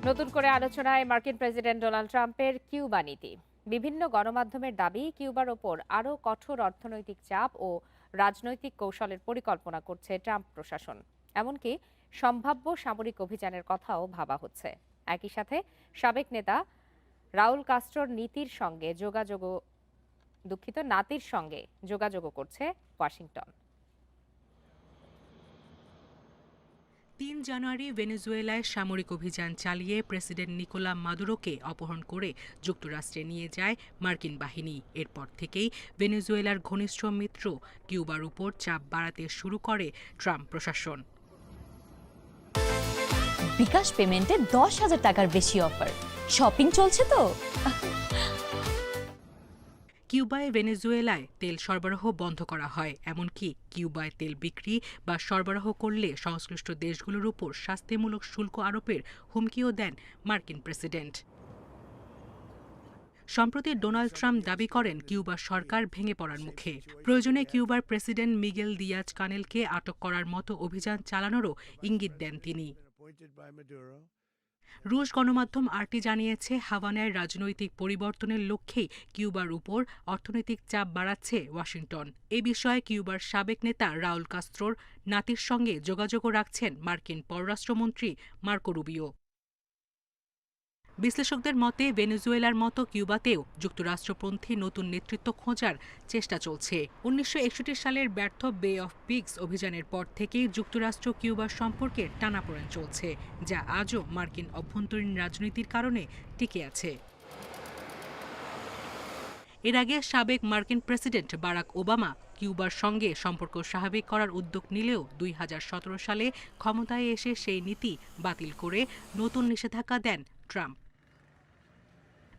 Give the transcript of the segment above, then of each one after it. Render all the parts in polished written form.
নতুন করে আলোচনায় মার্কিন প্রেসিডেন্ট ডোনাল্ড ট্রাম্পের কিউবা নীতি। বিভিন্ন গণমাধ্যমের দাবি, কিউবার ওপর আরও কঠোর অর্থনৈতিক চাপ ও রাজনৈতিক কৌশলের পরিকল্পনা করছে ট্রাম্প প্রশাসন। এমনকি সম্ভাব্য সামরিক অভিযানের কথাও ভাবা হচ্ছে। একই সাথে সাবেক নেতা রাউল কাস্ট্রোর নাতির সঙ্গে যোগাযোগও করছে ওয়াশিংটন। ৩ জানুয়ারি ভেনেজুয়েলায় সামরিক অভিযান চালিয়ে প্রেসিডেন্ট নিকোলা মাদুরোকে অপহরণ করে যুক্তরাষ্ট্রে নিয়ে যায় মার্কিন বাহিনী। এরপর থেকেই ভেনেজুয়েলার ঘনিষ্ঠ মিত্র কিউবার উপর চাপ বাড়াতে শুরু করে ট্রাম্প প্রশাসন। বিকাশ পেমেন্টে 10,000 টাকার বেশি অফার। শপিং চলছে তো। কিউবায় ভেনেজুয়েলায় তেল সরবরাহ বন্ধ করা হয়। এমনকি কিউবায় তেল বিক্রি বা সরবরাহ করলে সংশ্লিষ্ট দেশগুলোর উপর শাস্তিমূলক শুল্ক আরোপের হুমকিও দেন মার্কিন প্রেসিডেন্ট। সম্প্রতি ডোনাল্ড ট্রাম্প দাবি করেন কিউবার সরকার ভেঙে পড়ার মুখে। প্রয়োজনে কিউবার প্রেসিডেন্ট মিগেল দিয়াজ কানেলকে আটক করার মতো অভিযান চালানোরও ইঙ্গিত দেন তিনি। রুশ গণমাধ্যম আরটি জানিয়েছে, হাভানায় রাজনৈতিক পরিবর্তনের লক্ষ্যেই কিউবার উপর অর্থনৈতিক চাপ বাড়াচ্ছে ওয়াশিংটন। এ বিষয়ে কিউবার সাবেক নেতা রাউল কাস্ত্রোর নাতির সঙ্গে যোগাযোগও রাখছেন মার্কিন পররাষ্ট্রমন্ত্রী মার্কো রুবিও। বিশ্লেষকদের মতে, ভেনেজুয়েলার মতো কিউবাতেও যুক্তরাষ্ট্রপন্থী নতুন নেতৃত্ব খোঁজার চেষ্টা চলছে। ১৯৬১ সালের ব্যর্থ বে অফ পিগস অভিযানের পর থেকেই যুক্তরাষ্ট্র কিউবার সম্পর্কে টানাপোড়েন চলছে, যা আজও মার্কিন অভ্যন্তরীণ রাজনীতির কারণে টিকে আছে। এর আগে সাবেক মার্কিন প্রেসিডেন্ট বারাক ওবামা কিউবার সঙ্গে সম্পর্ক স্বাভাবিক করার উদ্যোগ নিলেও ২০১৭ সালে ক্ষমতায় এসে সেই নীতি বাতিল করে নতুন নিষেধাজ্ঞা দেন ট্রাম্প।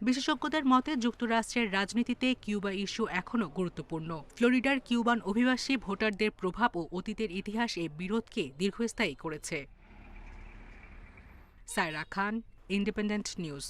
বিশেষজ্ঞদের মতে, যুক্তরাষ্ট্রের রাজনীতিতে কিউবা ইস্যু এখনও গুরুত্বপূর্ণ। ফ্লোরিডার কিউবান অভিবাসী ভোটারদের প্রভাব ও অতীতের ইতিহাস এই বিরোধকে দীর্ঘস্থায়ী করেছে। সায়রা খান, ইন্ডিপেন্ডেন্ট নিউজ।